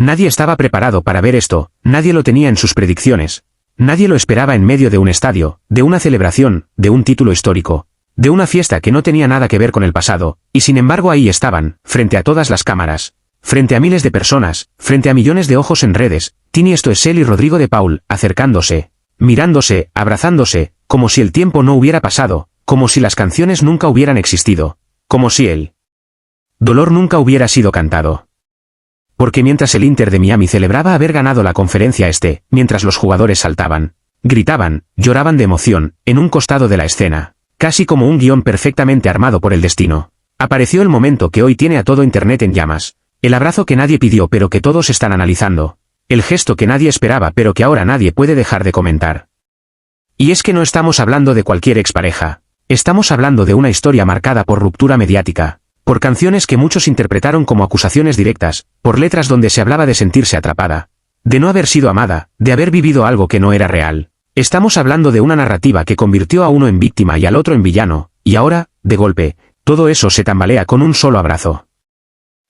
Nadie estaba preparado para ver esto, nadie lo tenía en sus predicciones. Nadie lo esperaba en medio de un estadio, de una celebración, de un título histórico, de una fiesta que no tenía nada que ver con el pasado, y sin embargo ahí estaban, frente a todas las cámaras, frente a miles de personas, frente a millones de ojos en redes, Tini Stoessel y Rodrigo de Paul, acercándose, mirándose, abrazándose, como si el tiempo no hubiera pasado, como si las canciones nunca hubieran existido, como si el dolor nunca hubiera sido cantado. Porque mientras el Inter de Miami celebraba haber ganado la conferencia mientras los jugadores saltaban, gritaban, lloraban de emoción, en un costado de la escena, casi como un guión perfectamente armado por el destino, apareció el momento que hoy tiene a todo Internet en llamas, el abrazo que nadie pidió pero que todos están analizando, el gesto que nadie esperaba pero que ahora nadie puede dejar de comentar. Y es que no estamos hablando de cualquier expareja, estamos hablando de una historia marcada por ruptura mediática, por canciones que muchos interpretaron como acusaciones directas, por letras donde se hablaba de sentirse atrapada, de no haber sido amada, de haber vivido algo que no era real. Estamos hablando de una narrativa que convirtió a uno en víctima y al otro en villano, y ahora, de golpe, todo eso se tambalea con un solo abrazo.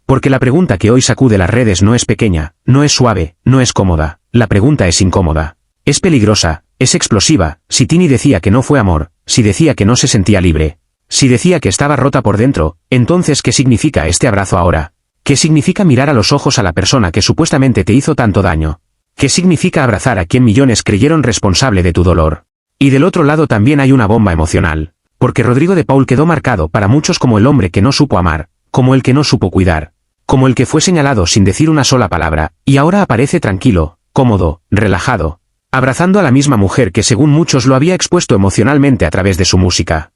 Porque la pregunta que hoy sacude las redes no es pequeña, no es suave, no es cómoda, la pregunta es incómoda, es peligrosa, es explosiva. Si Tini decía que no fue amor, si decía que no se sentía libre, si decía que estaba rota por dentro, entonces ¿qué significa este abrazo ahora? ¿Qué significa mirar a los ojos a la persona que supuestamente te hizo tanto daño? ¿Qué significa abrazar a quien millones creyeron responsable de tu dolor? Y del otro lado también hay una bomba emocional, porque Rodrigo de Paul quedó marcado para muchos como el hombre que no supo amar, como el que no supo cuidar, como el que fue señalado sin decir una sola palabra, y ahora aparece tranquilo, cómodo, relajado, abrazando a la misma mujer que según muchos lo había expuesto emocionalmente a través de su música.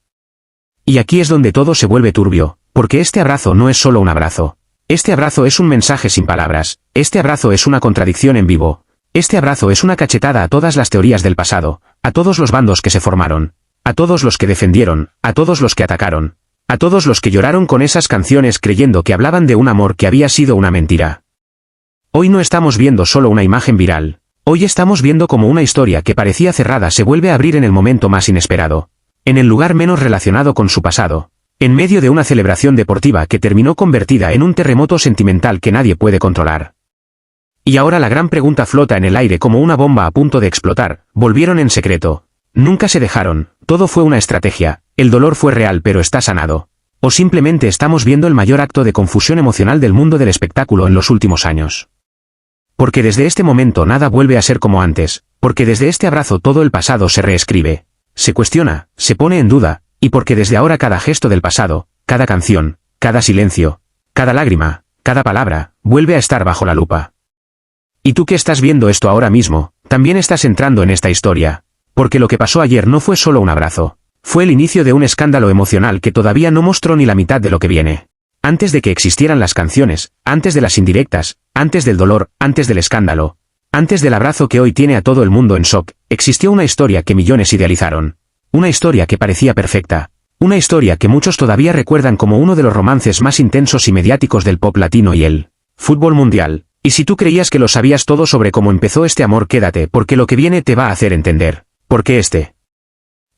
Y aquí es donde todo se vuelve turbio, porque este abrazo no es solo un abrazo. Este abrazo es un mensaje sin palabras, este abrazo es una contradicción en vivo, este abrazo es una cachetada a todas las teorías del pasado, a todos los bandos que se formaron, a todos los que defendieron, a todos los que atacaron, a todos los que lloraron con esas canciones creyendo que hablaban de un amor que había sido una mentira. Hoy no estamos viendo solo una imagen viral, hoy estamos viendo como una historia que parecía cerrada se vuelve a abrir en el momento más inesperado, en el lugar menos relacionado con su pasado, en medio de una celebración deportiva que terminó convertida en un terremoto sentimental que nadie puede controlar. Y ahora la gran pregunta flota en el aire como una bomba a punto de explotar. ¿Volvieron en secreto? Nunca se dejaron, todo fue una estrategia, el dolor fue real pero está sanado. O simplemente estamos viendo el mayor acto de confusión emocional del mundo del espectáculo en los últimos años. Porque desde este momento nada vuelve a ser como antes, porque desde este abrazo todo el pasado se reescribe, se cuestiona, se pone en duda, y porque desde ahora cada gesto del pasado, cada canción, cada silencio, cada lágrima, cada palabra, vuelve a estar bajo la lupa. Y tú que estás viendo esto ahora mismo, también estás entrando en esta historia, porque lo que pasó ayer no fue solo un abrazo, fue el inicio de un escándalo emocional que todavía no mostró ni la mitad de lo que viene. Antes de que existieran las canciones, antes de las indirectas, antes del dolor, antes del escándalo, antes del abrazo que hoy tiene a todo el mundo en shock, existió una historia que millones idealizaron. Una historia que parecía perfecta. Una historia que muchos todavía recuerdan como uno de los romances más intensos y mediáticos del pop latino y el fútbol mundial. Y si tú creías que lo sabías todo sobre cómo empezó este amor, quédate, porque lo que viene te va a hacer entender por qué este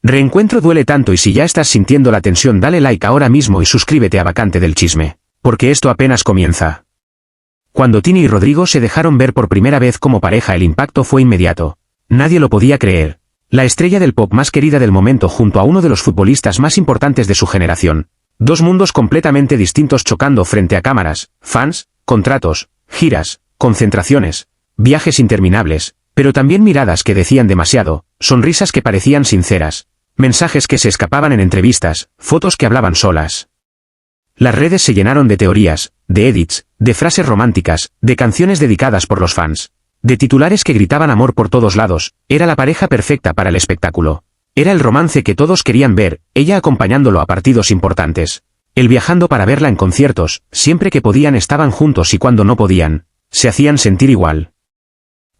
reencuentro duele tanto. Y si ya estás sintiendo la tensión, dale like ahora mismo y suscríbete a Vacante del Chisme, porque esto apenas comienza. Cuando Tini y Rodrigo se dejaron ver por primera vez como pareja, el impacto fue inmediato. Nadie lo podía creer. La estrella del pop más querida del momento junto a uno de los futbolistas más importantes de su generación. Dos mundos completamente distintos chocando frente a cámaras, fans, contratos, giras, concentraciones, viajes interminables, pero también miradas que decían demasiado, sonrisas que parecían sinceras, mensajes que se escapaban en entrevistas, fotos que hablaban solas. Las redes se llenaron de teorías, de edits, de frases románticas, de canciones dedicadas por los fans, de titulares que gritaban amor por todos lados. Era la pareja perfecta para el espectáculo. Era el romance que todos querían ver, ella acompañándolo a partidos importantes, él viajando para verla en conciertos, siempre que podían estaban juntos y cuando no podían, se hacían sentir igual.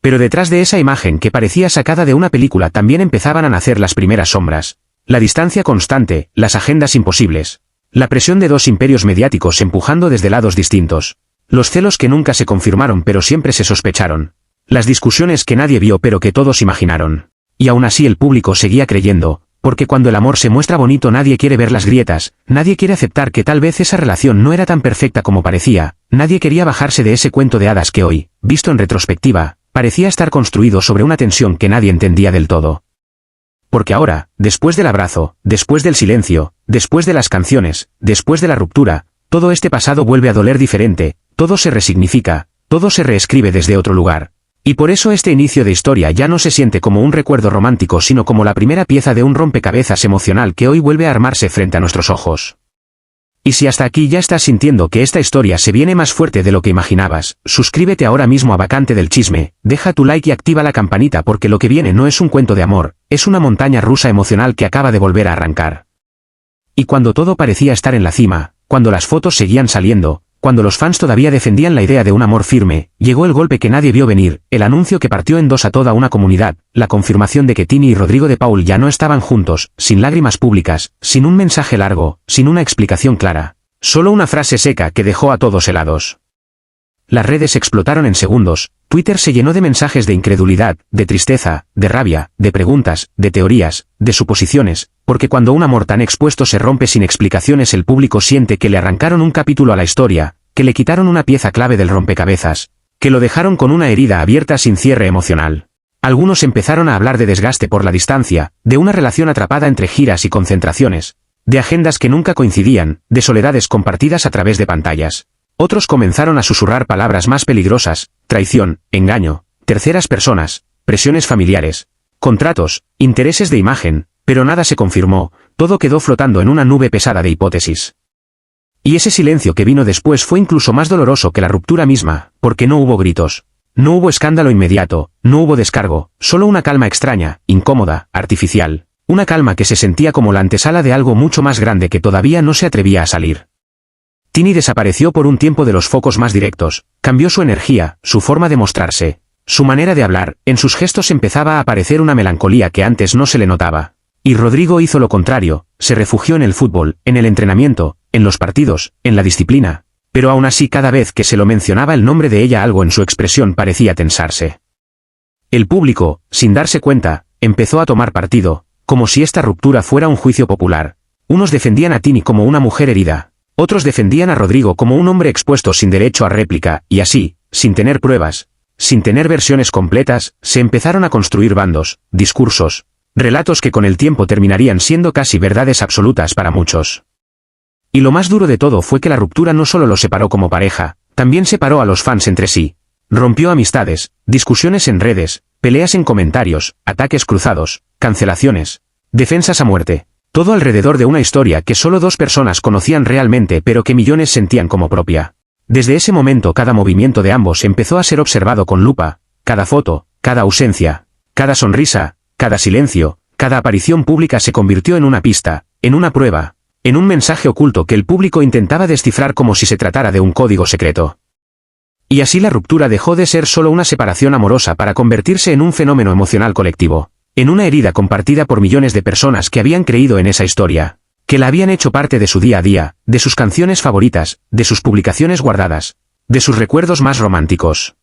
Pero detrás de esa imagen que parecía sacada de una película también empezaban a nacer las primeras sombras, la distancia constante, las agendas imposibles, la presión de dos imperios mediáticos empujando desde lados distintos, los celos que nunca se confirmaron pero siempre se sospecharon, las discusiones que nadie vio pero que todos imaginaron. Y aún así el público seguía creyendo, porque cuando el amor se muestra bonito nadie quiere ver las grietas, nadie quiere aceptar que tal vez esa relación no era tan perfecta como parecía, nadie quería bajarse de ese cuento de hadas que hoy, visto en retrospectiva, parecía estar construido sobre una tensión que nadie entendía del todo. Porque ahora, después del abrazo, después del silencio, después de las canciones, después de la ruptura, todo este pasado vuelve a doler diferente, todo se resignifica, todo se reescribe desde otro lugar. Y por eso este inicio de historia ya no se siente como un recuerdo romántico sino como la primera pieza de un rompecabezas emocional que hoy vuelve a armarse frente a nuestros ojos. Y si hasta aquí ya estás sintiendo que esta historia se viene más fuerte de lo que imaginabas, suscríbete ahora mismo a Vacante del Chisme, deja tu like y activa la campanita porque lo que viene no es un cuento de amor, es una montaña rusa emocional que acaba de volver a arrancar. Y cuando todo parecía estar en la cima, cuando las fotos seguían saliendo, cuando los fans todavía defendían la idea de un amor firme, llegó el golpe que nadie vio venir, el anuncio que partió en dos a toda una comunidad, la confirmación de que Tini y Rodrigo de Paul ya no estaban juntos, sin lágrimas públicas, sin un mensaje largo, sin una explicación clara. Solo una frase seca que dejó a todos helados. Las redes explotaron en segundos, Twitter se llenó de mensajes de incredulidad, de tristeza, de rabia, de preguntas, de teorías, de suposiciones, porque cuando un amor tan expuesto se rompe sin explicaciones el público siente que le arrancaron un capítulo a la historia, que le quitaron una pieza clave del rompecabezas, que lo dejaron con una herida abierta sin cierre emocional. Algunos empezaron a hablar de desgaste por la distancia, de una relación atrapada entre giras y concentraciones, de agendas que nunca coincidían, de soledades compartidas a través de pantallas. Otros comenzaron a susurrar palabras más peligrosas, traición, engaño, terceras personas, presiones familiares, contratos, intereses de imagen, pero nada se confirmó, todo quedó flotando en una nube pesada de hipótesis. Y ese silencio que vino después fue incluso más doloroso que la ruptura misma, porque no hubo gritos, no hubo escándalo inmediato, no hubo descargo, solo una calma extraña, incómoda, artificial, una calma que se sentía como la antesala de algo mucho más grande que todavía no se atrevía a salir. Tini desapareció por un tiempo de los focos más directos, cambió su energía, su forma de mostrarse, su manera de hablar, en sus gestos empezaba a aparecer una melancolía que antes no se le notaba. Y Rodrigo hizo lo contrario, se refugió en el fútbol, en el entrenamiento, en los partidos, en la disciplina, pero aún así cada vez que se lo mencionaba el nombre de ella algo en su expresión parecía tensarse. El público, sin darse cuenta, empezó a tomar partido, como si esta ruptura fuera un juicio popular. Unos defendían a Tini como una mujer herida. Otros defendían a Rodrigo como un hombre expuesto sin derecho a réplica, y así, sin tener pruebas, sin tener versiones completas, se empezaron a construir bandos, discursos, relatos que con el tiempo terminarían siendo casi verdades absolutas para muchos. Y lo más duro de todo fue que la ruptura no solo los separó como pareja, también separó a los fans entre sí. Rompió amistades, discusiones en redes, peleas en comentarios, ataques cruzados, cancelaciones, defensas a muerte. Todo alrededor de una historia que solo dos personas conocían realmente pero que millones sentían como propia. Desde ese momento cada movimiento de ambos empezó a ser observado con lupa, cada foto, cada ausencia, cada sonrisa, cada silencio, cada aparición pública se convirtió en una pista, en una prueba, en un mensaje oculto que el público intentaba descifrar como si se tratara de un código secreto. Y así la ruptura dejó de ser solo una separación amorosa para convertirse en un fenómeno emocional colectivo. En una herida compartida por millones de personas que habían creído en esa historia, que la habían hecho parte de su día a día, de sus canciones favoritas, de sus publicaciones guardadas, de sus recuerdos más románticos.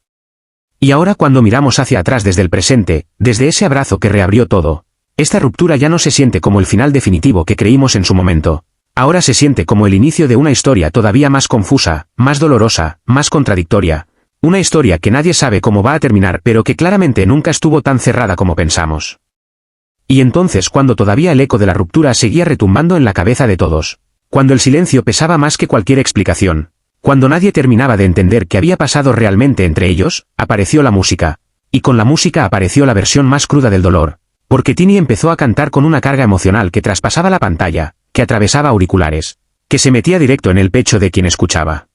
Y ahora cuando miramos hacia atrás desde el presente, desde ese abrazo que reabrió todo, esta ruptura ya no se siente como el final definitivo que creímos en su momento, ahora se siente como el inicio de una historia todavía más confusa, más dolorosa, más contradictoria, una historia que nadie sabe cómo va a terminar pero que claramente nunca estuvo tan cerrada como pensamos. Y entonces cuando todavía el eco de la ruptura seguía retumbando en la cabeza de todos, cuando el silencio pesaba más que cualquier explicación, cuando nadie terminaba de entender qué había pasado realmente entre ellos, apareció la música, y con la música apareció la versión más cruda del dolor, porque Tini empezó a cantar con una carga emocional que traspasaba la pantalla, que atravesaba auriculares, que se metía directo en el pecho de quien escuchaba.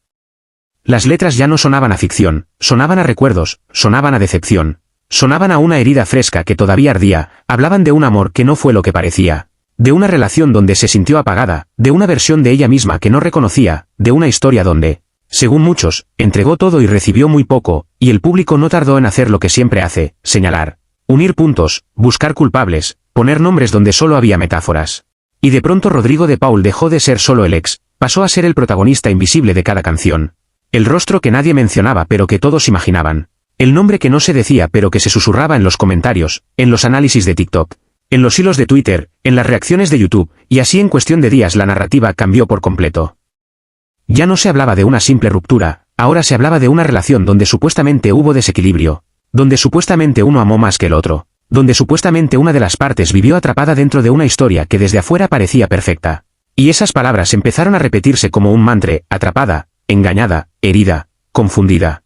Las letras ya no sonaban a ficción, sonaban a recuerdos, sonaban a decepción. Sonaban a una herida fresca que todavía ardía, hablaban de un amor que no fue lo que parecía, de una relación donde se sintió apagada, de una versión de ella misma que no reconocía, de una historia donde, según muchos, entregó todo y recibió muy poco, y el público no tardó en hacer lo que siempre hace, señalar, unir puntos, buscar culpables, poner nombres donde solo había metáforas. Y de pronto Rodrigo de Paul dejó de ser solo el ex, pasó a ser el protagonista invisible de cada canción. El rostro que nadie mencionaba pero que todos imaginaban. El nombre que no se decía pero que se susurraba en los comentarios, en los análisis de TikTok, en los hilos de Twitter, en las reacciones de YouTube, y así en cuestión de días la narrativa cambió por completo. Ya no se hablaba de una simple ruptura, Ahora se hablaba de una relación donde supuestamente hubo desequilibrio, donde supuestamente uno amó más que el otro, donde supuestamente una de las partes vivió atrapada dentro de una historia que desde afuera parecía perfecta. Y esas palabras empezaron a repetirse como un mantra: atrapada, engañada, herida, confundida.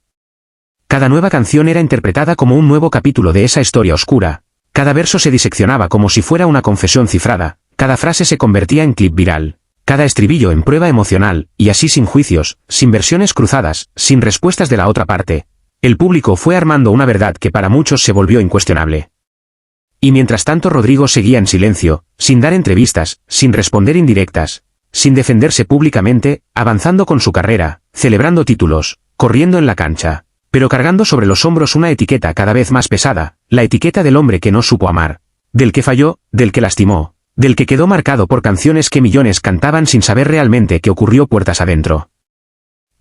Cada nueva canción era interpretada como un nuevo capítulo de esa historia oscura. Cada verso se diseccionaba como si fuera una confesión cifrada, cada frase se convertía en clip viral, cada estribillo en prueba emocional, y así sin juicios, sin versiones cruzadas, sin respuestas de la otra parte. El público fue armando una verdad que para muchos se volvió incuestionable. Y mientras tanto Rodrigo seguía en silencio, sin dar entrevistas, sin responder indirectas, sin defenderse públicamente, avanzando con su carrera, celebrando títulos, corriendo en la cancha, pero cargando sobre los hombros una etiqueta cada vez más pesada, la etiqueta del hombre que no supo amar, del que falló, del que lastimó, del que quedó marcado por canciones que millones cantaban sin saber realmente qué ocurrió puertas adentro.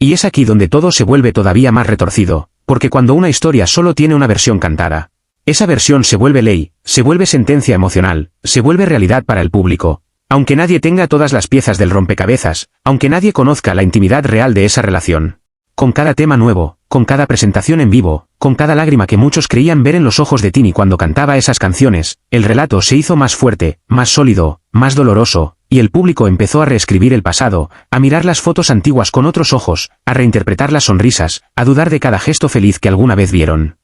Y es aquí donde todo se vuelve todavía más retorcido, porque cuando una historia solo tiene una versión cantada, esa versión se vuelve ley, se vuelve sentencia emocional, se vuelve realidad para el público. Aunque nadie tenga todas las piezas del rompecabezas, aunque nadie conozca la intimidad real de esa relación. Con cada tema nuevo, con cada presentación en vivo, con cada lágrima que muchos creían ver en los ojos de Tini cuando cantaba esas canciones, el relato se hizo más fuerte, más sólido, más doloroso, y el público empezó a reescribir el pasado, a mirar las fotos antiguas con otros ojos, a reinterpretar las sonrisas, a dudar de cada gesto feliz que alguna vez vieron.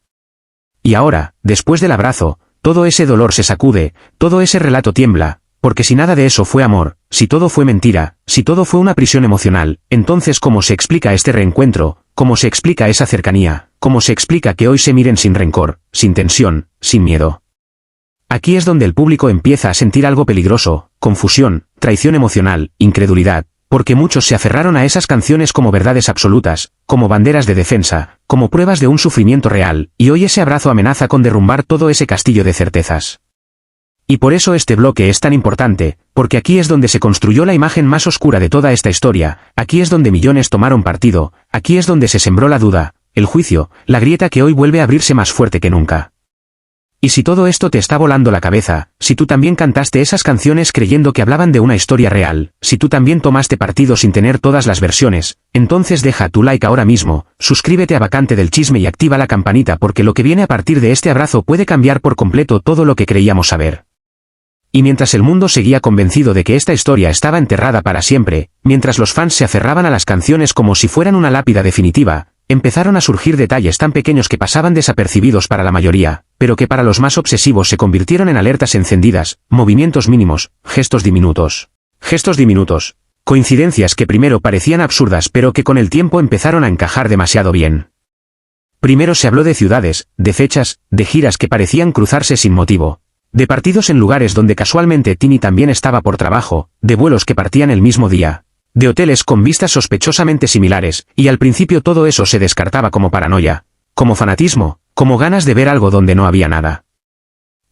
Y ahora, después del abrazo, todo ese dolor se sacude, todo ese relato tiembla, porque si nada de eso fue amor, si todo fue mentira, si todo fue una prisión emocional, entonces ¿cómo se explica este reencuentro? ¿Cómo se explica esa cercanía? ¿Cómo se explica que hoy se miren sin rencor, sin tensión, sin miedo? Aquí es donde el público empieza a sentir algo peligroso: confusión, traición emocional, incredulidad, porque muchos se aferraron a esas canciones como verdades absolutas, como banderas de defensa, como pruebas de un sufrimiento real, y hoy ese abrazo amenaza con derrumbar todo ese castillo de certezas. Y por eso este bloque es tan importante, porque aquí es donde se construyó la imagen más oscura de toda esta historia, aquí es donde millones tomaron partido, aquí es donde se sembró la duda, el juicio, la grieta que hoy vuelve a abrirse más fuerte que nunca. Y si todo esto te está volando la cabeza, si tú también cantaste esas canciones creyendo que hablaban de una historia real, si tú también tomaste partido sin tener todas las versiones, entonces deja tu like ahora mismo, suscríbete a Vacante del Chisme y activa la campanita, porque lo que viene a partir de este abrazo puede cambiar por completo todo lo que creíamos saber. Y mientras el mundo seguía convencido de que esta historia estaba enterrada para siempre, mientras los fans se aferraban a las canciones como si fueran una lápida definitiva, empezaron a surgir detalles tan pequeños que pasaban desapercibidos para la mayoría, pero que para los más obsesivos se convirtieron en alertas encendidas, movimientos mínimos, gestos diminutos. Gestos diminutos. Coincidencias que primero parecían absurdas pero que con el tiempo empezaron a encajar demasiado bien. Primero se habló de ciudades, de fechas, de giras que parecían cruzarse sin motivo. De partidos en lugares donde casualmente Tini también estaba por trabajo, de vuelos que partían el mismo día, de hoteles con vistas sospechosamente similares, y al principio todo eso se descartaba como paranoia, como fanatismo, como ganas de ver algo donde no había nada.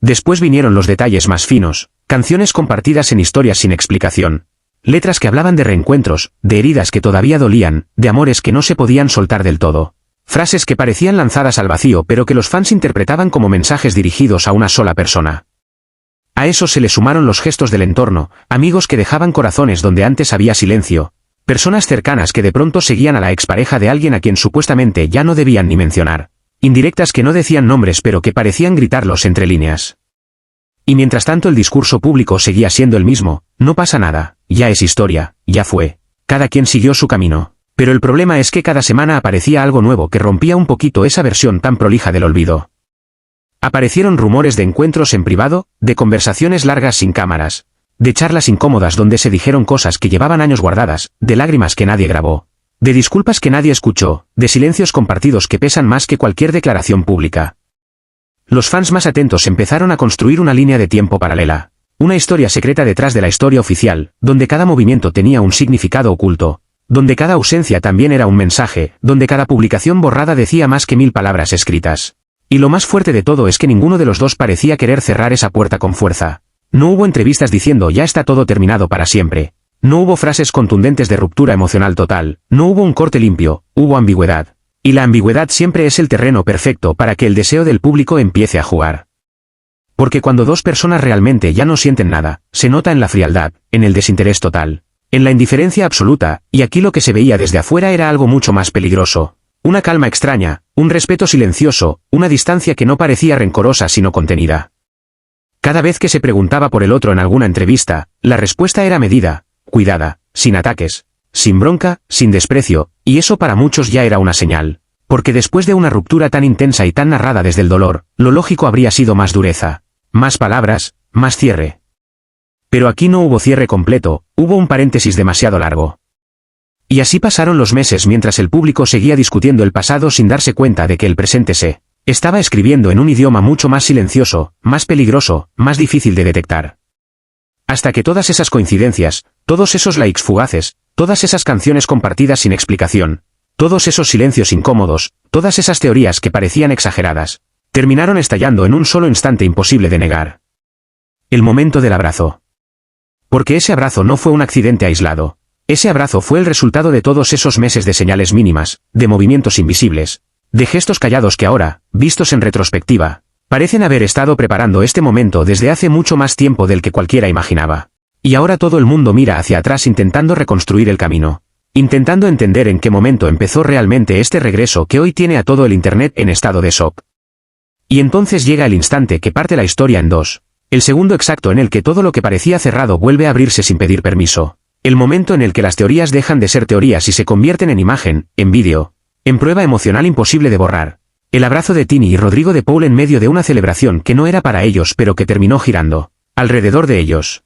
Después vinieron los detalles más finos, canciones compartidas en historias sin explicación, letras que hablaban de reencuentros, de heridas que todavía dolían, de amores que no se podían soltar del todo. Frases que parecían lanzadas al vacío pero que los fans interpretaban como mensajes dirigidos a una sola persona. A eso se le sumaron los gestos del entorno, amigos que dejaban corazones donde antes había silencio, personas cercanas que de pronto seguían a la expareja de alguien a quien supuestamente ya no debían ni mencionar, indirectas que no decían nombres pero que parecían gritarlos entre líneas. Y mientras tanto el discurso público seguía siendo el mismo: no pasa nada, ya es historia, ya fue. Cada quien siguió su camino. Pero el problema es que cada semana aparecía algo nuevo que rompía un poquito esa versión tan prolija del olvido. Aparecieron rumores de encuentros en privado, de conversaciones largas sin cámaras, de charlas incómodas donde se dijeron cosas que llevaban años guardadas, de lágrimas que nadie grabó, de disculpas que nadie escuchó, de silencios compartidos que pesan más que cualquier declaración pública. Los fans más atentos empezaron a construir una línea de tiempo paralela, una historia secreta detrás de la historia oficial, donde cada movimiento tenía un significado oculto, donde cada ausencia también era un mensaje, donde cada publicación borrada decía más que 1000 palabras escritas. Y lo más fuerte de todo es que ninguno de los dos parecía querer cerrar esa puerta con fuerza. No hubo entrevistas diciendo ya está todo terminado para siempre. No hubo frases contundentes de ruptura emocional total, no hubo un corte limpio, hubo ambigüedad. Y la ambigüedad siempre es el terreno perfecto para que el deseo del público empiece a jugar. Porque cuando dos personas realmente ya no sienten nada, se nota en la frialdad, en el desinterés total. En la indiferencia absoluta, y aquí lo que se veía desde afuera era algo mucho más peligroso. Una calma extraña, un respeto silencioso, una distancia que no parecía rencorosa sino contenida. Cada vez que se preguntaba por el otro en alguna entrevista, la respuesta era medida, cuidada, sin ataques, sin bronca, sin desprecio, y eso para muchos ya era una señal. Porque después de una ruptura tan intensa y tan narrada desde el dolor, lo lógico habría sido más dureza, más palabras, más cierre. Pero aquí no hubo cierre completo, hubo un paréntesis demasiado largo. Y así pasaron los meses mientras el público seguía discutiendo el pasado sin darse cuenta de que el presente se estaba escribiendo en un idioma mucho más silencioso, más peligroso, más difícil de detectar. Hasta que todas esas coincidencias, todos esos likes fugaces, todas esas canciones compartidas sin explicación, todos esos silencios incómodos, todas esas teorías que parecían exageradas, terminaron estallando en un solo instante imposible de negar. El momento del abrazo. Porque ese abrazo no fue un accidente aislado. Ese abrazo fue el resultado de todos esos meses de señales mínimas, de movimientos invisibles, de gestos callados que ahora, vistos en retrospectiva, parecen haber estado preparando este momento desde hace mucho más tiempo del que cualquiera imaginaba. Y ahora todo el mundo mira hacia atrás intentando reconstruir el camino. Intentando entender en qué momento empezó realmente este regreso que hoy tiene a todo el Internet en estado de shock. Y entonces llega el instante que parte la historia en dos. El segundo exacto en el que todo lo que parecía cerrado vuelve a abrirse sin pedir permiso. El momento en el que las teorías dejan de ser teorías y se convierten en imagen, en vídeo, en prueba emocional imposible de borrar. El abrazo de Tini y Rodrigo de Paul en medio de una celebración que no era para ellos pero que terminó girando alrededor de ellos.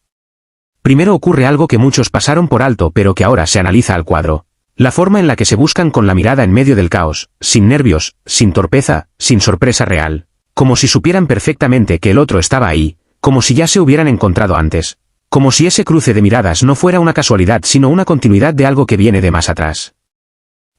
Primero ocurre algo que muchos pasaron por alto pero que ahora se analiza al cuadro. La forma en la que se buscan con la mirada en medio del caos, sin nervios, sin torpeza, sin sorpresa real. Como si supieran perfectamente que el otro estaba ahí, como si ya se hubieran encontrado antes. Como si ese cruce de miradas no fuera una casualidad sino una continuidad de algo que viene de más atrás.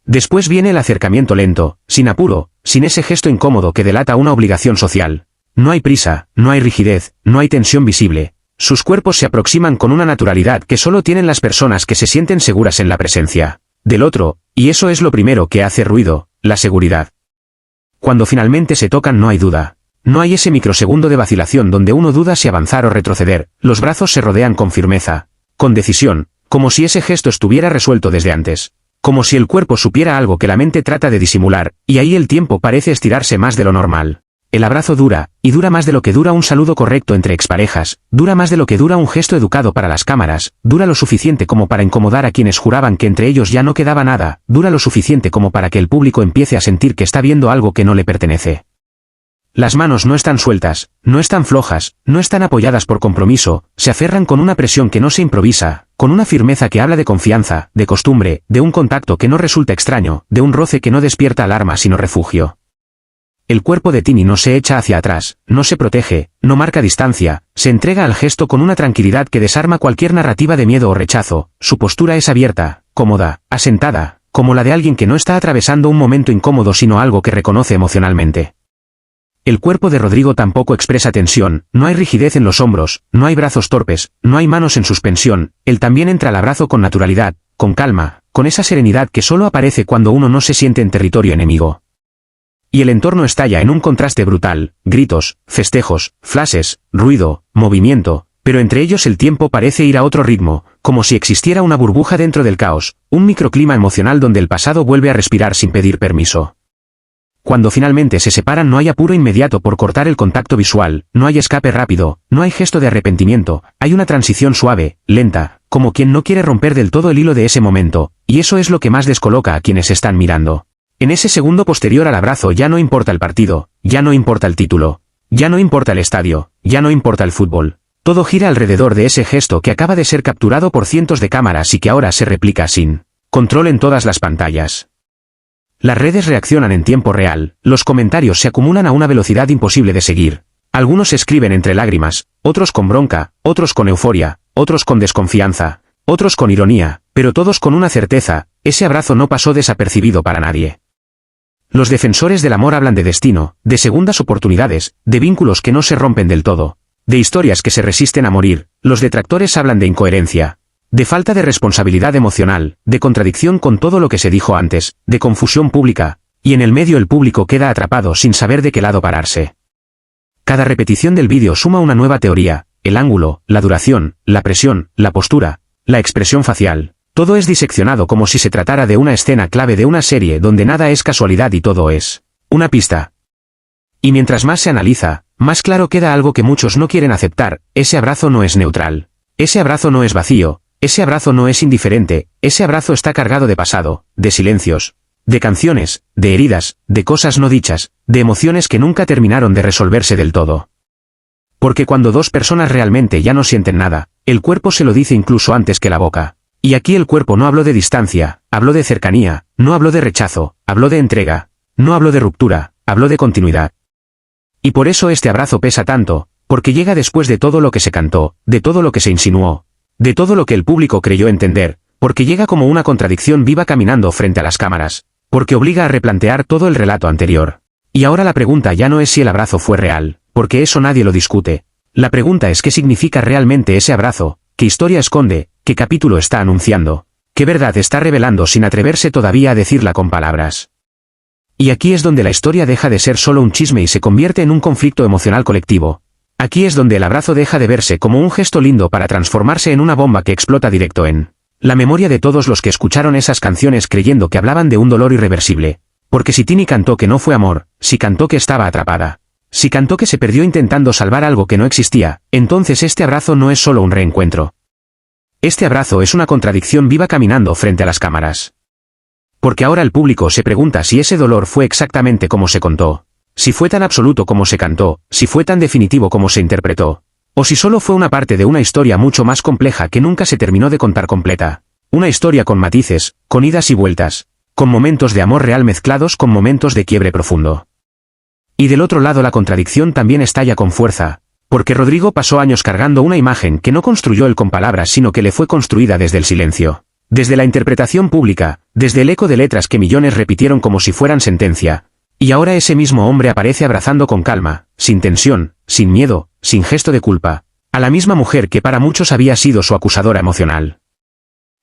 Después viene el acercamiento lento, sin apuro, sin ese gesto incómodo que delata una obligación social. No hay prisa, no hay rigidez, no hay tensión visible. Sus cuerpos se aproximan con una naturalidad que solo tienen las personas que se sienten seguras en la presencia del otro, y eso es lo primero que hace ruido, la seguridad. Cuando finalmente se tocan no hay duda. No hay ese microsegundo de vacilación donde uno duda si avanzar o retroceder, los brazos se rodean con firmeza, con decisión, como si ese gesto estuviera resuelto desde antes. Como si el cuerpo supiera algo que la mente trata de disimular, y ahí el tiempo parece estirarse más de lo normal. El abrazo dura, y dura más de lo que dura un saludo correcto entre exparejas, dura más de lo que dura un gesto educado para las cámaras, dura lo suficiente como para incomodar a quienes juraban que entre ellos ya no quedaba nada, dura lo suficiente como para que el público empiece a sentir que está viendo algo que no le pertenece. Las manos no están sueltas, no están flojas, no están apoyadas por compromiso, se aferran con una presión que no se improvisa, con una firmeza que habla de confianza, de costumbre, de un contacto que no resulta extraño, de un roce que no despierta alarma sino refugio. El cuerpo de Tini no se echa hacia atrás, no se protege, no marca distancia, se entrega al gesto con una tranquilidad que desarma cualquier narrativa de miedo o rechazo, su postura es abierta, cómoda, asentada, como la de alguien que no está atravesando un momento incómodo sino algo que reconoce emocionalmente. El cuerpo de Rodrigo tampoco expresa tensión, no hay rigidez en los hombros, no hay brazos torpes, no hay manos en suspensión, él también entra al abrazo con naturalidad, con calma, con esa serenidad que solo aparece cuando uno no se siente en territorio enemigo. Y el entorno estalla en un contraste brutal, gritos, festejos, flashes, ruido, movimiento, pero entre ellos el tiempo parece ir a otro ritmo, como si existiera una burbuja dentro del caos, un microclima emocional donde el pasado vuelve a respirar sin pedir permiso. Cuando finalmente se separan no hay apuro inmediato por cortar el contacto visual, no hay escape rápido, no hay gesto de arrepentimiento, hay una transición suave, lenta, como quien no quiere romper del todo el hilo de ese momento, y eso es lo que más descoloca a quienes están mirando. En ese segundo posterior al abrazo ya no importa el partido, ya no importa el título, ya no importa el estadio, ya no importa el fútbol. Todo gira alrededor de ese gesto que acaba de ser capturado por cientos de cámaras y que ahora se replica sin control en todas las pantallas. Las redes reaccionan en tiempo real, los comentarios se acumulan a una velocidad imposible de seguir. Algunos escriben entre lágrimas, otros con bronca, otros con euforia, otros con desconfianza, otros con ironía, pero todos con una certeza, ese abrazo no pasó desapercibido para nadie. Los defensores del amor hablan de destino, de segundas oportunidades, de vínculos que no se rompen del todo, de historias que se resisten a morir, los detractores hablan de incoherencia, de falta de responsabilidad emocional, de contradicción con todo lo que se dijo antes, de confusión pública, y en el medio el público queda atrapado sin saber de qué lado pararse. Cada repetición del vídeo suma una nueva teoría, el ángulo, la duración, la presión, la postura, la expresión facial. Todo es diseccionado como si se tratara de una escena clave de una serie donde nada es casualidad y todo es una pista. Y mientras más se analiza, más claro queda algo que muchos no quieren aceptar: ese abrazo no es neutral. Ese abrazo no es vacío, ese abrazo no es indiferente, ese abrazo está cargado de pasado, de silencios, de canciones, de heridas, de cosas no dichas, de emociones que nunca terminaron de resolverse del todo. Porque cuando dos personas realmente ya no sienten nada, el cuerpo se lo dice incluso antes que la boca. Y aquí el cuerpo no habló de distancia, habló de cercanía, no habló de rechazo, habló de entrega, no habló de ruptura, habló de continuidad. Y por eso este abrazo pesa tanto, porque llega después de todo lo que se cantó, de todo lo que se insinuó, de todo lo que el público creyó entender, porque llega como una contradicción viva caminando frente a las cámaras, porque obliga a replantear todo el relato anterior. Y ahora la pregunta ya no es si el abrazo fue real, porque eso nadie lo discute. La pregunta es qué significa realmente ese abrazo, qué historia esconde, qué capítulo está anunciando, qué verdad está revelando sin atreverse todavía a decirla con palabras. Y aquí es donde la historia deja de ser solo un chisme y se convierte en un conflicto emocional colectivo. Aquí es donde el abrazo deja de verse como un gesto lindo para transformarse en una bomba que explota directo en la memoria de todos los que escucharon esas canciones creyendo que hablaban de un dolor irreversible. Porque si Tini cantó que no fue amor, si cantó que estaba atrapada, si cantó que se perdió intentando salvar algo que no existía, entonces este abrazo no es solo un reencuentro. Este abrazo es una contradicción viva caminando frente a las cámaras. Porque ahora el público se pregunta si ese dolor fue exactamente como se contó, si fue tan absoluto como se cantó, si fue tan definitivo como se interpretó, o si solo fue una parte de una historia mucho más compleja que nunca se terminó de contar completa. Una historia con matices, con idas y vueltas, con momentos de amor real mezclados con momentos de quiebre profundo. Y del otro lado la contradicción también estalla con fuerza, porque Rodrigo pasó años cargando una imagen que no construyó él con palabras sino que le fue construida desde el silencio, desde la interpretación pública, desde el eco de letras que millones repitieron como si fueran sentencia. Y ahora ese mismo hombre aparece abrazando con calma, sin tensión, sin miedo, sin gesto de culpa, a la misma mujer que para muchos había sido su acusadora emocional.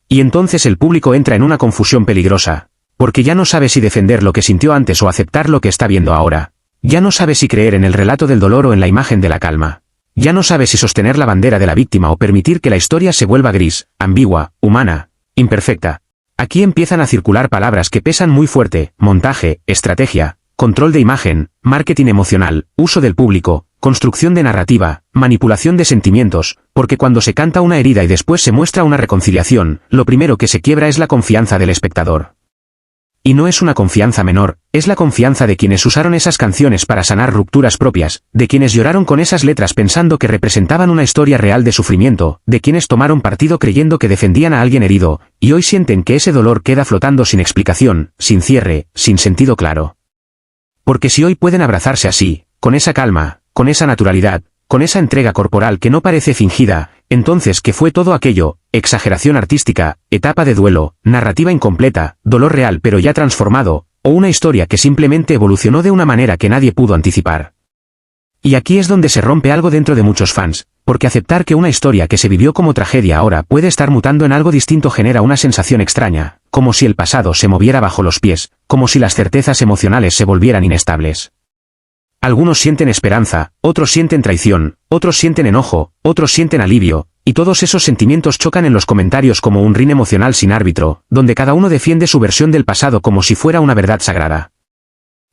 Y entonces el público entra en una confusión peligrosa, porque ya no sabe si defender lo que sintió antes o aceptar lo que está viendo ahora. Ya no sabe si creer en el relato del dolor o en la imagen de la calma. Ya no sabe si sostener la bandera de la víctima o permitir que la historia se vuelva gris, ambigua, humana, imperfecta. Aquí empiezan a circular palabras que pesan muy fuerte: montaje, estrategia, control de imagen, marketing emocional, uso del público, construcción de narrativa, manipulación de sentimientos, porque cuando se canta una herida y después se muestra una reconciliación, lo primero que se quiebra es la confianza del espectador. Y no es una confianza menor, es la confianza de quienes usaron esas canciones para sanar rupturas propias, de quienes lloraron con esas letras pensando que representaban una historia real de sufrimiento, de quienes tomaron partido creyendo que defendían a alguien herido, y hoy sienten que ese dolor queda flotando sin explicación, sin cierre, sin sentido claro. Porque si hoy pueden abrazarse así, con esa calma, con esa naturalidad, con esa entrega corporal que no parece fingida, entonces ¿qué fue todo aquello? Exageración artística, etapa de duelo, narrativa incompleta, dolor real pero ya transformado, o una historia que simplemente evolucionó de una manera que nadie pudo anticipar. Y aquí es donde se rompe algo dentro de muchos fans, porque aceptar que una historia que se vivió como tragedia ahora puede estar mutando en algo distinto genera una sensación extraña, como si el pasado se moviera bajo los pies, como si las certezas emocionales se volvieran inestables. Algunos sienten esperanza, otros sienten traición, otros sienten enojo, otros sienten alivio, y todos esos sentimientos chocan en los comentarios como un ring emocional sin árbitro, donde cada uno defiende su versión del pasado como si fuera una verdad sagrada.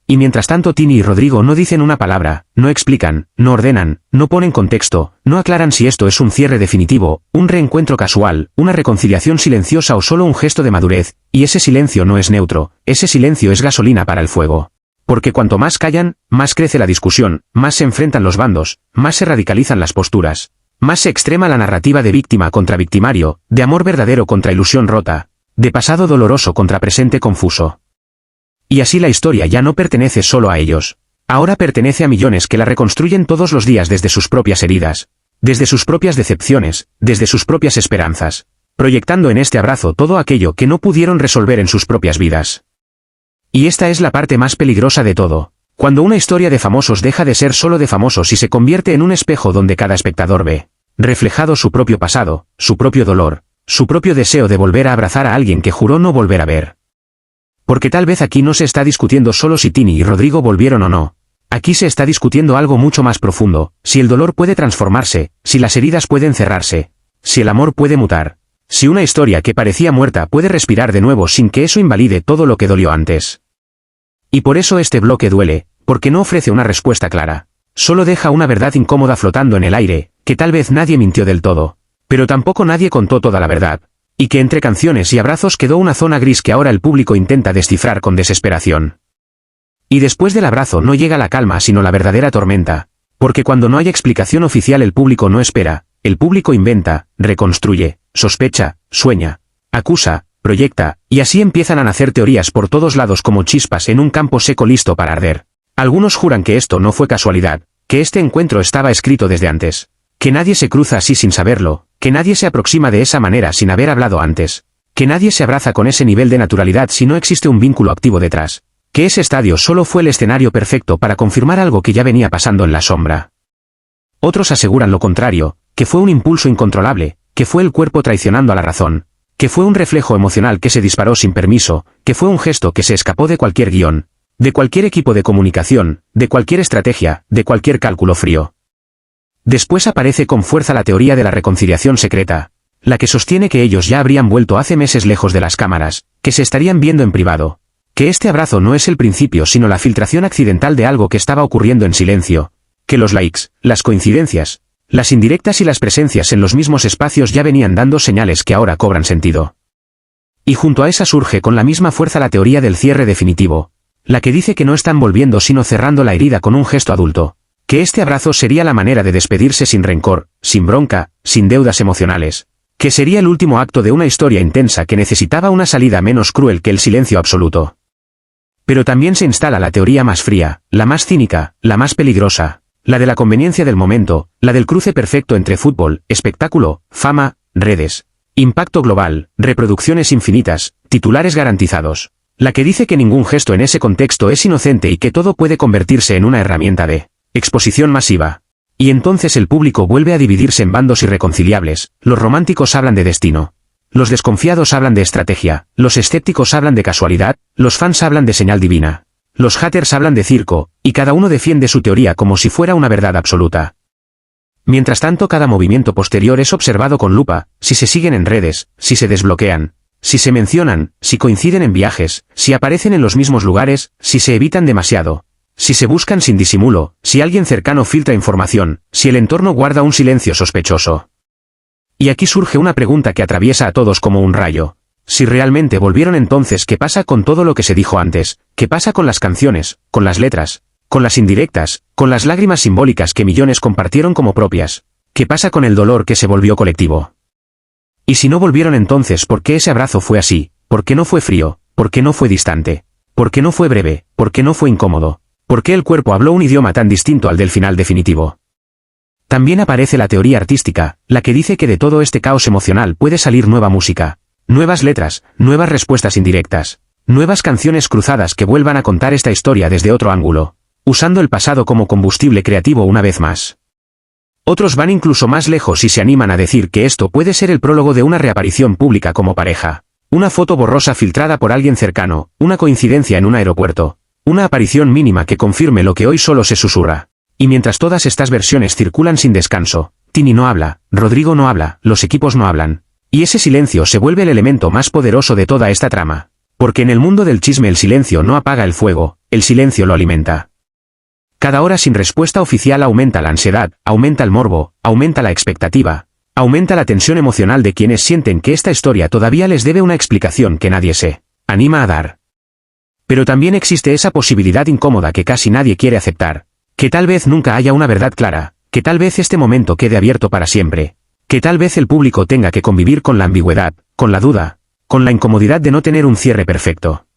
Y mientras tanto Tini y Rodrigo no dicen una palabra, no explican, no ordenan, no ponen contexto, no aclaran si esto es un cierre definitivo, un reencuentro casual, una reconciliación silenciosa o solo un gesto de madurez, y ese silencio no es neutro, ese silencio es gasolina para el fuego. Porque cuanto más callan, más crece la discusión, más se enfrentan los bandos, más se radicalizan las posturas, más se extrema la narrativa de víctima contra victimario, de amor verdadero contra ilusión rota, de pasado doloroso contra presente confuso. Y así la historia ya no pertenece solo a ellos. Ahora pertenece a millones que la reconstruyen todos los días desde sus propias heridas, desde sus propias decepciones, desde sus propias esperanzas, proyectando en este abrazo todo aquello que no pudieron resolver en sus propias vidas. Y esta es la parte más peligrosa de todo. Cuando una historia de famosos deja de ser solo de famosos y se convierte en un espejo donde cada espectador ve reflejado su propio pasado, su propio dolor, su propio deseo de volver a abrazar a alguien que juró no volver a ver. Porque tal vez aquí no se está discutiendo solo si Tini y Rodrigo volvieron o no. Aquí se está discutiendo algo mucho más profundo, si el dolor puede transformarse, si las heridas pueden cerrarse, si el amor puede mutar, Si una historia que parecía muerta puede respirar de nuevo sin que eso invalide todo lo que dolió antes. Y por eso este bloque duele, porque no ofrece una respuesta clara. Solo deja una verdad incómoda flotando en el aire, que tal vez nadie mintió del todo, pero tampoco nadie contó toda la verdad, y que entre canciones y abrazos quedó una zona gris que ahora el público intenta descifrar con desesperación. Y después del abrazo no llega la calma sino la verdadera tormenta, porque cuando no hay explicación oficial el público no espera, el público inventa, reconstruye, sospecha, sueña, acusa, proyecta, y así empiezan a nacer teorías por todos lados como chispas en un campo seco listo para arder. Algunos juran que esto no fue casualidad, que este encuentro estaba escrito desde antes, que nadie se cruza así sin saberlo, que nadie se aproxima de esa manera sin haber hablado antes, que nadie se abraza con ese nivel de naturalidad si no existe un vínculo activo detrás, que ese estadio solo fue el escenario perfecto para confirmar algo que ya venía pasando en la sombra. Otros aseguran lo contrario, que fue un impulso incontrolable, que fue el cuerpo traicionando a la razón, que fue un reflejo emocional que se disparó sin permiso, que fue un gesto que se escapó de cualquier guión, de cualquier equipo de comunicación, de cualquier estrategia, de cualquier cálculo frío. Después aparece con fuerza la teoría de la reconciliación secreta, la que sostiene que ellos ya habrían vuelto hace meses lejos de las cámaras, que se estarían viendo en privado, que este abrazo no es el principio sino la filtración accidental de algo que estaba ocurriendo en silencio, que los likes, las coincidencias, las indirectas y las presencias en los mismos espacios ya venían dando señales que ahora cobran sentido. Y junto a esa surge con la misma fuerza la teoría del cierre definitivo, la que dice que no están volviendo sino cerrando la herida con un gesto adulto, que este abrazo sería la manera de despedirse sin rencor, sin bronca, sin deudas emocionales, que sería el último acto de una historia intensa que necesitaba una salida menos cruel que el silencio absoluto. Pero también se instala la teoría más fría, la más cínica, la más peligrosa, la de la conveniencia del momento, la del cruce perfecto entre fútbol, espectáculo, fama, redes, impacto global, reproducciones infinitas, titulares garantizados, la que dice que ningún gesto en ese contexto es inocente y que todo puede convertirse en una herramienta de exposición masiva. Y entonces el público vuelve a dividirse en bandos irreconciliables, los románticos hablan de destino, los desconfiados hablan de estrategia, los escépticos hablan de casualidad, los fans hablan de señal divina. Los haters hablan de circo, y cada uno defiende su teoría como si fuera una verdad absoluta. Mientras tanto cada movimiento posterior es observado con lupa, si se siguen en redes, si se desbloquean, si se mencionan, si coinciden en viajes, si aparecen en los mismos lugares, si se evitan demasiado, si se buscan sin disimulo, si alguien cercano filtra información, si el entorno guarda un silencio sospechoso. Y aquí surge una pregunta que atraviesa a todos como un rayo. Si realmente volvieron entonces, ¿qué pasa con todo lo que se dijo antes? ¿Qué pasa con las canciones, con las letras, con las indirectas, con las lágrimas simbólicas que millones compartieron como propias? ¿Qué pasa con el dolor que se volvió colectivo? Y si no volvieron entonces, ¿por qué ese abrazo fue así? ¿Por qué no fue frío? ¿Por qué no fue distante? ¿Por qué no fue breve? ¿Por qué no fue incómodo? ¿Por qué el cuerpo habló un idioma tan distinto al del final definitivo? También aparece la teoría artística, la que dice que de todo este caos emocional puede salir nueva música, nuevas letras, nuevas respuestas indirectas, nuevas canciones cruzadas que vuelvan a contar esta historia desde otro ángulo, usando el pasado como combustible creativo una vez más. Otros van incluso más lejos y se animan a decir que esto puede ser el prólogo de una reaparición pública como pareja, una foto borrosa filtrada por alguien cercano, una coincidencia en un aeropuerto, una aparición mínima que confirme lo que hoy solo se susurra. Y mientras todas estas versiones circulan sin descanso, Tini no habla, Rodrigo no habla, los equipos no hablan. Y ese silencio se vuelve el elemento más poderoso de toda esta trama. Porque en el mundo del chisme el silencio no apaga el fuego, el silencio lo alimenta. Cada hora sin respuesta oficial aumenta la ansiedad, aumenta el morbo, aumenta la expectativa, aumenta la tensión emocional de quienes sienten que esta historia todavía les debe una explicación que nadie se anima a dar. Pero también existe esa posibilidad incómoda que casi nadie quiere aceptar. Que tal vez nunca haya una verdad clara, que tal vez este momento quede abierto para siempre, que tal vez el público tenga que convivir con la ambigüedad, con la duda, con la incomodidad de no tener un cierre perfecto.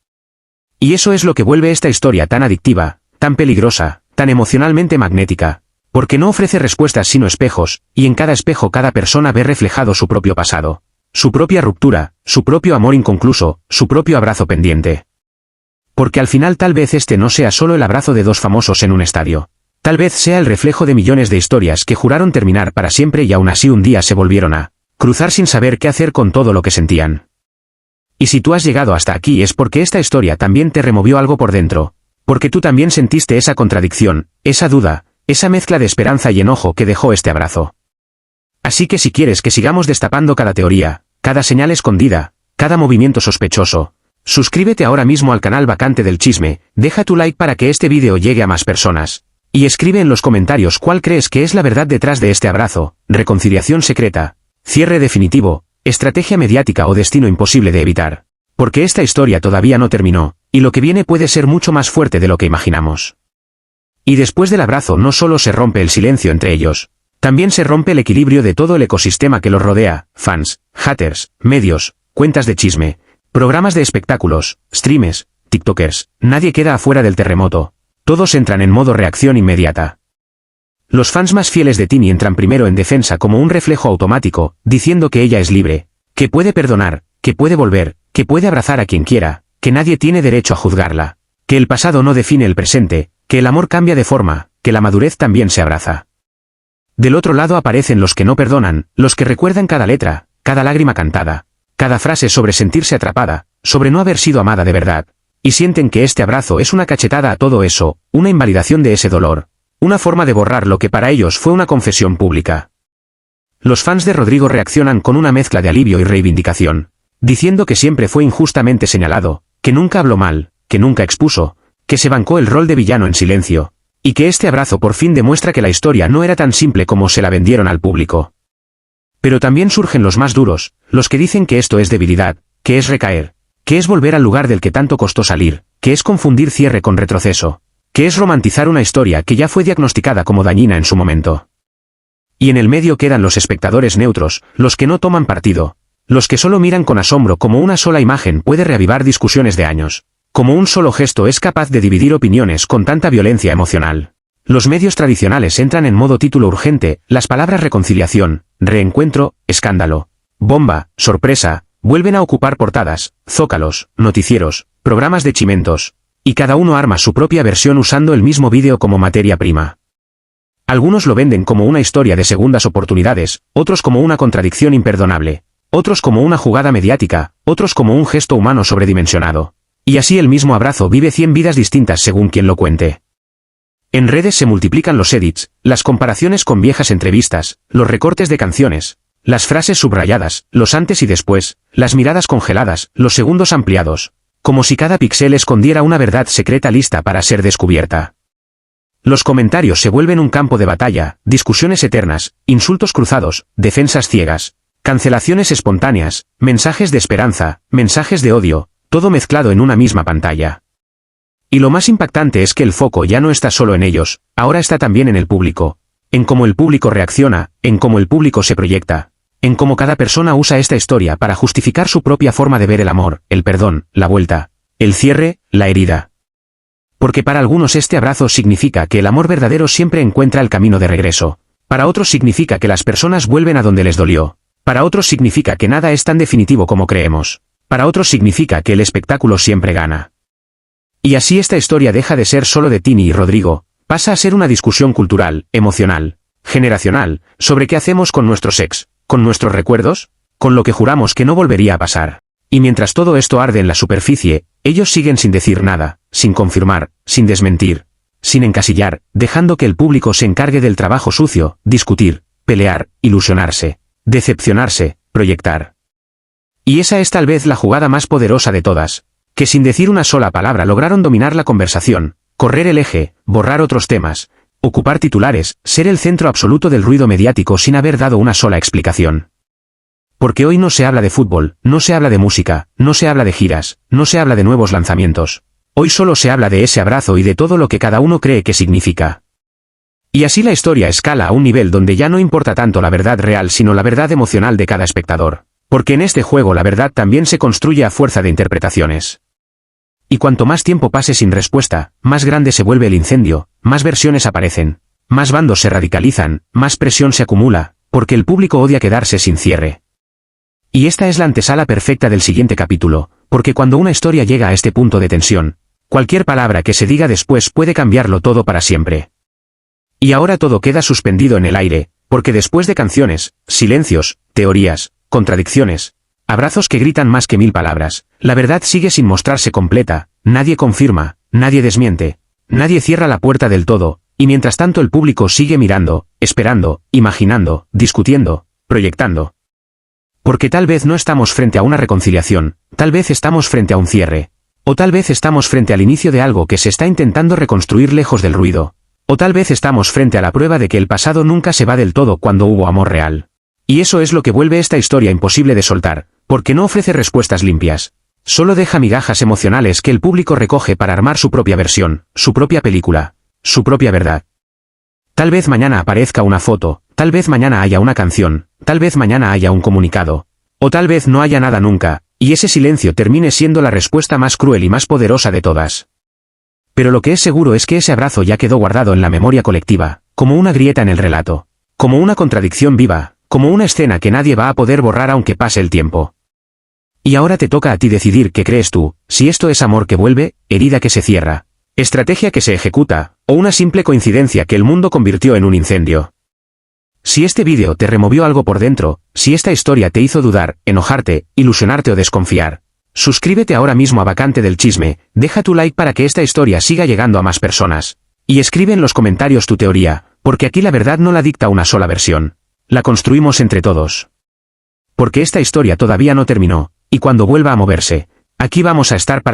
Y eso es lo que vuelve esta historia tan adictiva, tan peligrosa, tan emocionalmente magnética, porque no ofrece respuestas sino espejos, y en cada espejo cada persona ve reflejado su propio pasado, su propia ruptura, su propio amor inconcluso, su propio abrazo pendiente. Porque al final tal vez este no sea solo el abrazo de dos famosos en un estadio. Tal vez sea el reflejo de millones de historias que juraron terminar para siempre y aún así un día se volvieron a cruzar sin saber qué hacer con todo lo que sentían. Y si tú has llegado hasta aquí es porque esta historia también te removió algo por dentro, porque tú también sentiste esa contradicción, esa duda, esa mezcla de esperanza y enojo que dejó este abrazo. Así que si quieres que sigamos destapando cada teoría, cada señal escondida, cada movimiento sospechoso. Suscríbete ahora mismo al canal Vacante del Chisme, deja tu like para que este vídeo llegue a más personas. Y escribe en los comentarios cuál crees que es la verdad detrás de este abrazo, reconciliación secreta, cierre definitivo, estrategia mediática o destino imposible de evitar. Porque esta historia todavía no terminó, y lo que viene puede ser mucho más fuerte de lo que imaginamos. Y después del abrazo no solo se rompe el silencio entre ellos, también se rompe el equilibrio de todo el ecosistema que los rodea, fans, haters, medios, cuentas de chisme, programas de espectáculos, streamers, tiktokers, nadie queda afuera del terremoto, todos entran en modo reacción inmediata. Los fans más fieles de Tini entran primero en defensa como un reflejo automático, diciendo que ella es libre, que puede perdonar, que puede volver, que puede abrazar a quien quiera, que nadie tiene derecho a juzgarla, que el pasado no define el presente, que el amor cambia de forma, que la madurez también se abraza. Del otro lado aparecen los que no perdonan, los que recuerdan cada letra, cada lágrima cantada, cada frase sobre sentirse atrapada, sobre no haber sido amada de verdad, y sienten que este abrazo es una cachetada a todo eso, una invalidación de ese dolor, una forma de borrar lo que para ellos fue una confesión pública. Los fans de Rodrigo reaccionan con una mezcla de alivio y reivindicación, diciendo que siempre fue injustamente señalado, que nunca habló mal, que nunca expuso, que se bancó el rol de villano en silencio, y que este abrazo por fin demuestra que la historia no era tan simple como se la vendieron al público. Pero también surgen los más duros, los que dicen que esto es debilidad, que es recaer, que es volver al lugar del que tanto costó salir, que es confundir cierre con retroceso, que es romantizar una historia que ya fue diagnosticada como dañina en su momento. Y en el medio quedan los espectadores neutros, los que no toman partido, los que solo miran con asombro como una sola imagen puede reavivar discusiones de años, como un solo gesto es capaz de dividir opiniones con tanta violencia emocional. Los medios tradicionales entran en modo título urgente, las palabras reconciliación, reencuentro, escándalo, bomba, sorpresa, vuelven a ocupar portadas, zócalos, noticieros, programas de chimentos, y cada uno arma su propia versión usando el mismo vídeo como materia prima. Algunos lo venden como una historia de segundas oportunidades, otros como una contradicción imperdonable, otros como una jugada mediática, otros como un gesto humano sobredimensionado. Y así el mismo abrazo vive 100 vidas distintas según quien lo cuente. En redes se multiplican los edits, las comparaciones con viejas entrevistas, los recortes de canciones, las frases subrayadas, los antes y después, las miradas congeladas, los segundos ampliados, como si cada píxel escondiera una verdad secreta lista para ser descubierta. Los comentarios se vuelven un campo de batalla, discusiones eternas, insultos cruzados, defensas ciegas, cancelaciones espontáneas, mensajes de esperanza, mensajes de odio, todo mezclado en una misma pantalla. Y lo más impactante es que el foco ya no está solo en ellos, ahora está también en el público, en cómo el público reacciona, en cómo el público se proyecta, en cómo cada persona usa esta historia para justificar su propia forma de ver el amor, el perdón, la vuelta, el cierre, la herida. Porque para algunos este abrazo significa que el amor verdadero siempre encuentra el camino de regreso, para otros significa que las personas vuelven a donde les dolió, para otros significa que nada es tan definitivo como creemos. Para otros significa que el espectáculo siempre gana. Y así esta historia deja de ser solo de Tini y Rodrigo, pasa a ser una discusión cultural, emocional, generacional, sobre qué hacemos con nuestros ex, con nuestros recuerdos, con lo que juramos que no volvería a pasar. Y mientras todo esto arde en la superficie, ellos siguen sin decir nada, sin confirmar, sin desmentir, sin encasillar, dejando que el público se encargue del trabajo sucio, discutir, pelear, ilusionarse, decepcionarse, proyectar. Y esa es tal vez la jugada más poderosa de todas, que sin decir una sola palabra lograron dominar la conversación, correr el eje, borrar otros temas, ocupar titulares, ser el centro absoluto del ruido mediático sin haber dado una sola explicación. Porque hoy no se habla de fútbol, no se habla de música, no se habla de giras, no se habla de nuevos lanzamientos. Hoy solo se habla de ese abrazo y de todo lo que cada uno cree que significa. Y así la historia escala a un nivel donde ya no importa tanto la verdad real sino la verdad emocional de cada espectador. Porque en este juego la verdad también se construye a fuerza de interpretaciones. Y cuanto más tiempo pase sin respuesta, más grande se vuelve el incendio, más versiones aparecen, más bandos se radicalizan, más presión se acumula, porque el público odia quedarse sin cierre. Y esta es la antesala perfecta del siguiente capítulo, porque cuando una historia llega a este punto de tensión, cualquier palabra que se diga después puede cambiarlo todo para siempre. Y ahora todo queda suspendido en el aire, porque después de canciones, silencios, teorías, contradicciones, abrazos que gritan más que 1000 palabras, la verdad sigue sin mostrarse completa, nadie confirma, nadie desmiente, nadie cierra la puerta del todo, y mientras tanto el público sigue mirando, esperando, imaginando, discutiendo, proyectando. Porque tal vez no estamos frente a una reconciliación, tal vez estamos frente a un cierre. O tal vez estamos frente al inicio de algo que se está intentando reconstruir lejos del ruido. O tal vez estamos frente a la prueba de que el pasado nunca se va del todo cuando hubo amor real. Y eso es lo que vuelve esta historia imposible de soltar, porque no ofrece respuestas limpias. Solo deja migajas emocionales que el público recoge para armar su propia versión, su propia película, su propia verdad. Tal vez mañana aparezca una foto, tal vez mañana haya una canción, tal vez mañana haya un comunicado. O tal vez no haya nada nunca, y ese silencio termine siendo la respuesta más cruel y más poderosa de todas. Pero lo que es seguro es que ese abrazo ya quedó guardado en la memoria colectiva, como una grieta en el relato, como una contradicción viva, como una escena que nadie va a poder borrar aunque pase el tiempo. Y ahora te toca a ti decidir qué crees tú, si esto es amor que vuelve, herida que se cierra, estrategia que se ejecuta, o una simple coincidencia que el mundo convirtió en un incendio. Si este vídeo te removió algo por dentro, si esta historia te hizo dudar, enojarte, ilusionarte o desconfiar, suscríbete ahora mismo a Vacante del Chisme, deja tu like para que esta historia siga llegando a más personas. Y escribe en los comentarios tu teoría, porque aquí la verdad no la dicta una sola versión. La construimos entre todos. Porque esta historia todavía no terminó, y cuando vuelva a moverse, aquí vamos a estar para